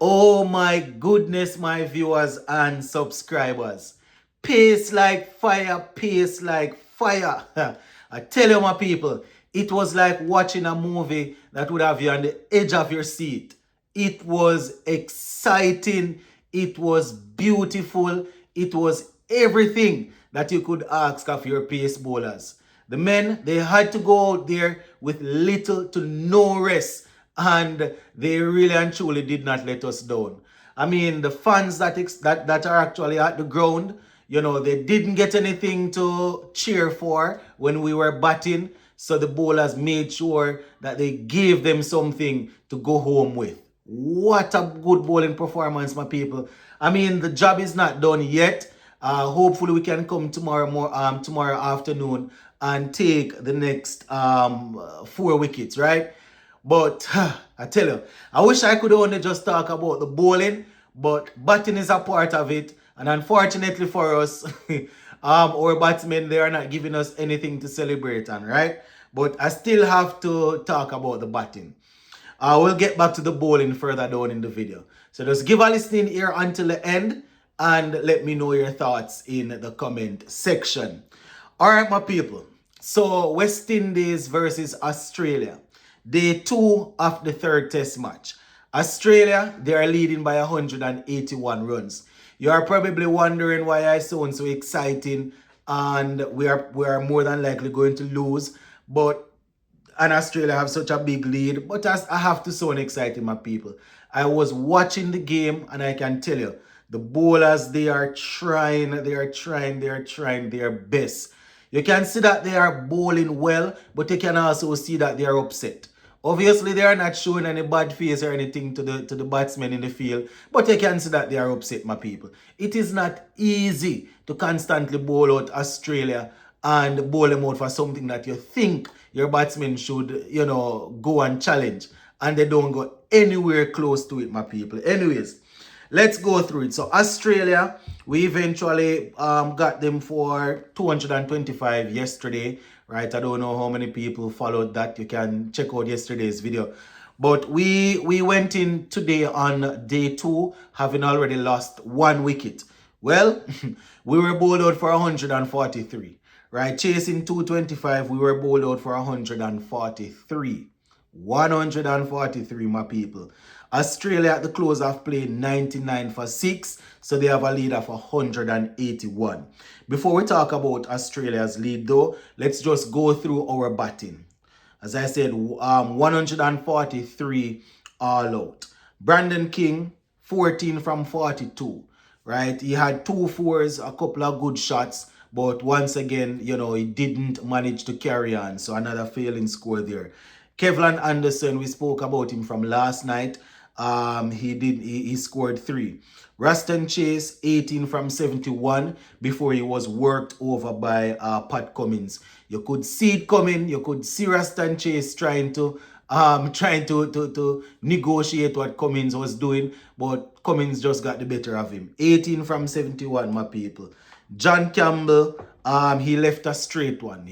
Oh my goodness, my viewers and subscribers. Pace like fire, pace like fire. I tell you, my people, it was like watching a movie that would have you on the edge of your seat. It was exciting, it was beautiful, it was everything that you could ask of your pace bowlers. The men, they had to go out there with little to no rest, and they really and truly did not let us down. I mean, the fans that are actually at the ground, they didn't get anything to cheer for when we were batting. So the bowlers made sure that they gave them something to go home with. What a good bowling performance, my people. I mean, the job is not done yet. Hopefully, we can come tomorrow afternoon and take the next 4 wickets, right? But I tell you, I wish I could only just talk about the bowling, but batting is a part of it. And unfortunately for us, our batsmen, they are not giving us anything to celebrate on, right? But I still have to talk about the batting. We'll get back to the bowling further down in the video. So just give a listening ear until the end and let me know your thoughts in the comment section. All right, my people. So West Indies versus Australia. Day 2 of the third test match. Australia, they are leading by 181 runs. You are probably wondering why I sound so exciting and we are more than likely going to lose. But and Australia have such a big lead. But as I have to sound excited, my people. I was watching the game and I can tell you, the bowlers, they are trying their best. You can see that they are bowling well, but you can also see that they are upset. Obviously, they are not showing any bad face or anything to the batsmen in the field, but you can see that they are upset, my people. It is not easy to constantly bowl out Australia and bowl them out for something that you think your batsmen should, go and challenge. And they don't go anywhere close to it, my people. Anyways, let's go through it. So Australia, we eventually got them for 225 yesterday, right? I don't know how many people followed that. You can check out yesterday's video. But we went in today on day 2, having already lost 1 wicket. Well, we were bowled out for 143, right? Chasing 225, we were bowled out for 143. 143, my people. Australia at the close of play 99 for 6, so they have a lead of 181. Before we talk about Australia's lead though, let's just go through our batting. As I said, 143 all out. Brandon King, 14 from 42, right? He had 2 4s, a couple of good shots, but once again, he didn't manage to carry on. So another failing score there. Kevlin Anderson, we spoke about him from last night. He scored 3. Ruston Chase, 18 from 71 before he was worked over by Pat Cummins. You could see it coming. You could see Ruston Chase trying to negotiate what Cummins was doing, but Cummins just got the better of him. 18 from 71, my people. John Campbell, he left a straight one.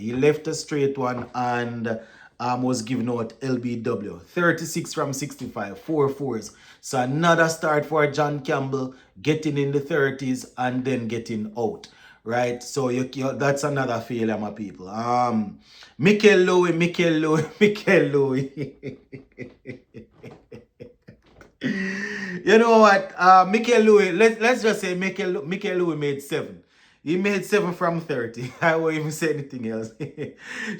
And was given out LBW. 36 from 65, 4 4s. So another start for John Campbell, getting in the 30s and then getting out. Right? So that's another failure, my people. Mikel Louis. You know what? Mikel Louis, let's just say Mikel Louis made 7. He made 7 from 30. I won't even say anything else.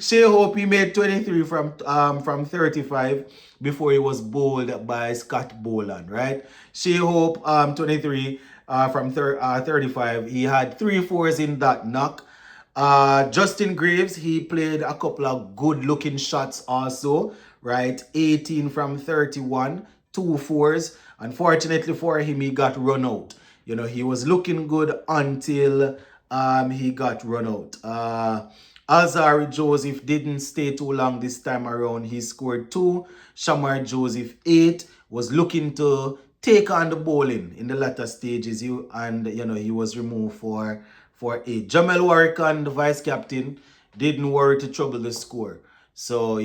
Shea Hope, he made 23 from 35 before he was bowled by Scott Boland, right? Shea Hope, 23 from 35. He had 3 4s in that knock. Justin Graves, he played a couple of good looking shots also, right? 18 from 31, 2 4s. Unfortunately for him, he got run out. He was looking good until he got run out. Alzarri Joseph didn't stay too long this time around. He scored 2. Shamar Joseph 8. Was looking to take on the bowling in the latter stages. He was removed for 8. Jamel Warrican, the vice captain, didn't worry to trouble the score. So,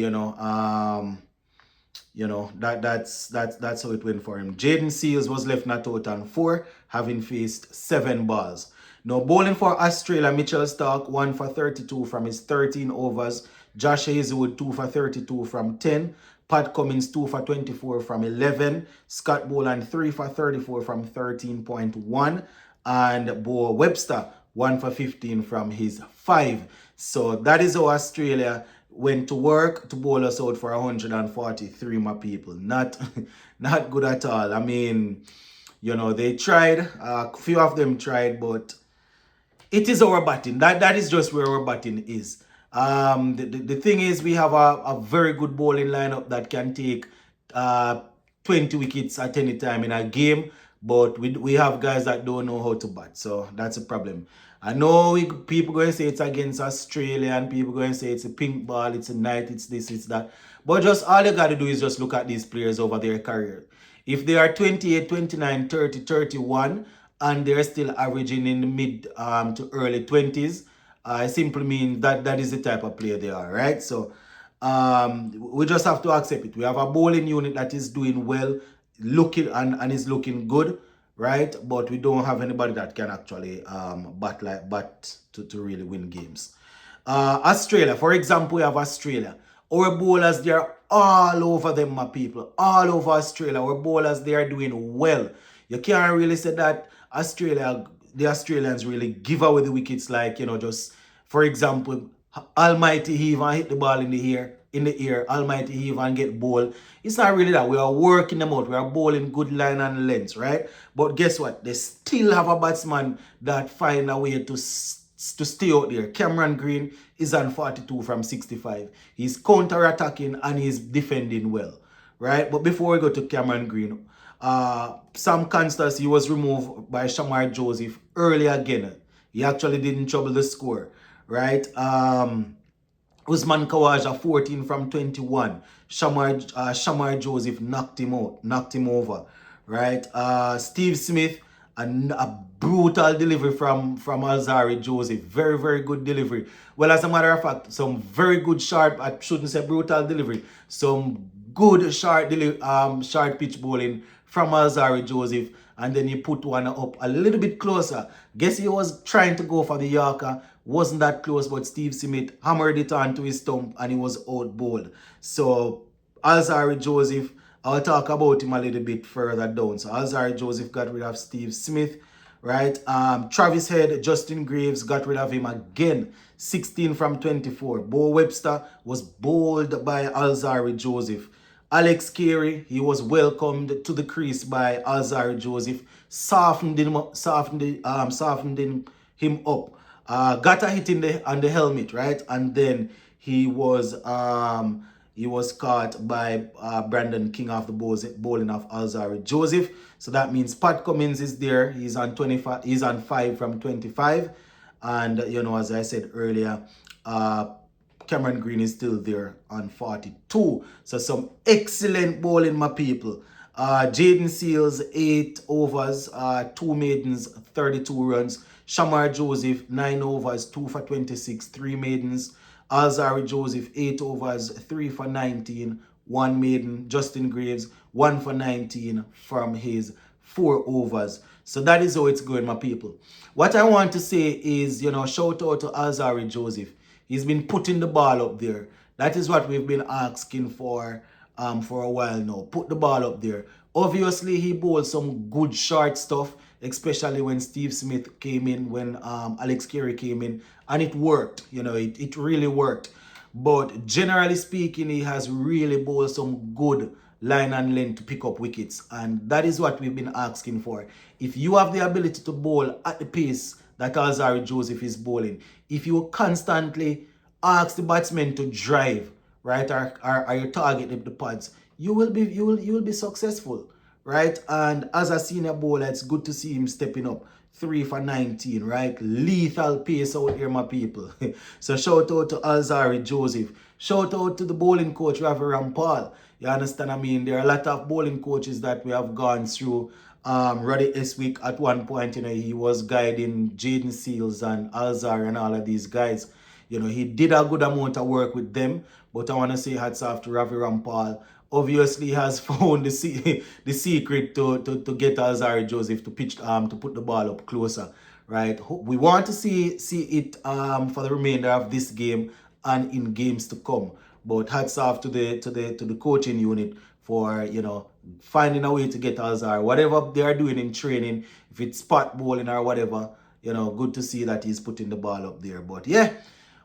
that's how it went for him. Jaden Seals was left not out on 4, having faced 7 balls. Now bowling for Australia, Mitchell Starc 1 for 32 from his 13 overs. Josh Hazelwood 2 for 32 from 10. Pat Cummins 2 for 24 from 11. Scott Boland 3 for 34 from 13.1. And Bo Webster 1 for 15 from his 5. So that is how Australia went to work to bowl us out for 143, my people. Not not good at all. I mean, they tried. A few of them tried, but it is our batting. That is just where our batting is. The thing is, we have a very good bowling lineup that can take uh, 20 wickets at any time in a game, but we have guys that don't know how to bat, so that's a problem. I know people going to say it's against Australia, and people going to say it's a pink ball, it's a night, it's this, it's that. But just all you got to do is just look at these players over their career. If they are 28, 29, 30, 31, and they're still averaging in the mid to early 20s, it simply means that is the type of player they are, right? So we just have to accept it. We have a bowling unit that is doing well, looking and is looking good, right? But we don't have anybody that can actually bat to really win games. Australia, for example, we have Australia. Our bowlers, they're all over them, my people. All over Australia. Our bowlers, they are doing well. You can't really say that the Australians really give away the wickets like, just, for example, Almighty Heave and hit the ball in the air, Almighty Heave and get bowled. It's not really that. We are working them out. We are bowling good line and length, right? But guess what? They still have a batsman that find a way to stay out there. Cameron Green is on 42 from 65. He's counter-attacking and he's defending well, right? But before we go to Cameron Green, Sam Constance, he was removed by Alzarri Joseph early again. He actually didn't trouble the score, right? Usman Khawaja 14 from 21. Alzarri Joseph knocked him over, right? Steve Smith, a brutal delivery from Alzarri Joseph. Very, very good delivery. Well, as a matter of fact, some very good sharp, I shouldn't say brutal delivery, some good short pitch bowling from Alzarri Joseph. And then he put one up a little bit closer. Guess he was trying to go for the Yorker. Wasn't that close, but Steve Smith hammered it onto his stump and he was out bowled. So Alzarri Joseph, I'll talk about him a little bit further down. So Alzarri Joseph got rid of Steve Smith, right? Travis Head, Justin Graves got rid of him again. 16 from 24. Bo Webster was bowled by Alzarri Joseph. Alex Carey, he was welcomed to the crease by Alzarri Joseph, softened him up. Got a hit on the helmet, right? And then he was caught by Brandon King off the bowling of Alzarri Joseph. So that means Pat Cummins is there. He's on 25. He's on 5 from 25, and as I said earlier, Cameron Green is still there on 42. So some excellent bowling, my people. Jaden Seals, 8 overs, 2 maidens, 32 runs. Alzarri Joseph, 9 overs, 2 for 26, 3 maidens. Alzarri Joseph, 8 overs, 3 for 19, 1 maiden. Justin Graves, 1 for 19 from his 4 overs. So that is how it's going, my people. What I want to say is, shout out to Alzarri Joseph. He's been putting the ball up there. That is what we've been asking for a while now. Put the ball up there. Obviously, he bowled some good short stuff, especially when Steve Smith came in, when Alex Carey came in, and it worked. It really worked. But generally speaking, he has really bowled some good line and length to pick up wickets, and that is what we've been asking for. If you have the ability to bowl at the pace that Alzarri Joseph is bowling, if you constantly ask the batsmen to drive, right, or you target the pads, you will be successful, right? And as a senior bowler, it's good to see him stepping up. 3 for 19, right? Lethal pace out here, my people. So shout out to Alzarri Joseph. Shout out to the bowling coach, Ravi Rampal. You understand? I mean, there are a lot of bowling coaches that we have gone through. Roddy Eswick at one point, he was guiding Jaden Seals and Alzarri and all of these guys. He did a good amount of work with them, but I want to say hats off to Ravi Rampal obviously has found the secret to get Alzarri Joseph to pitch to put the ball up closer, right? We want to see it for the remainder of this game and in games to come. But hats off to the coaching unit for, you know, finding a way to get Alzarri. Whatever they are doing in training, if it's spot bowling or whatever, you know, good to see that he's putting the ball up there. But yeah,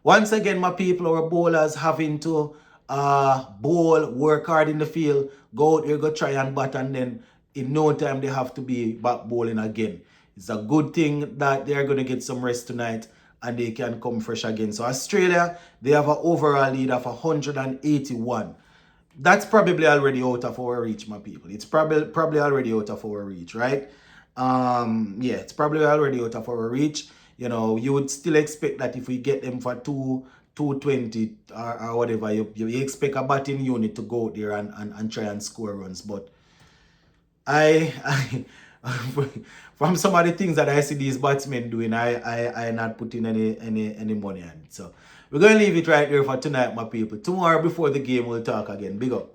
once again, my people, our bowlers having to bowl, work hard in the field, go out there, go try and bat, and then in no time they have to be back bowling again. It's a good thing that they are going to get some rest tonight and they can come fresh again. So Australia, they have an overall lead of 181. That's probably already out of our reach, my people. It's probably already out of our reach, right? Yeah, it's probably already out of our reach. You know, you would still expect that if we get them for 220 or whatever, you expect a batting unit to go out there and try and score runs. But I from some of the things that I see these batsmen doing, I not putting any money on it. So we're gonna leave it right there for tonight, my people. Tomorrow before the game we'll talk again. Big up.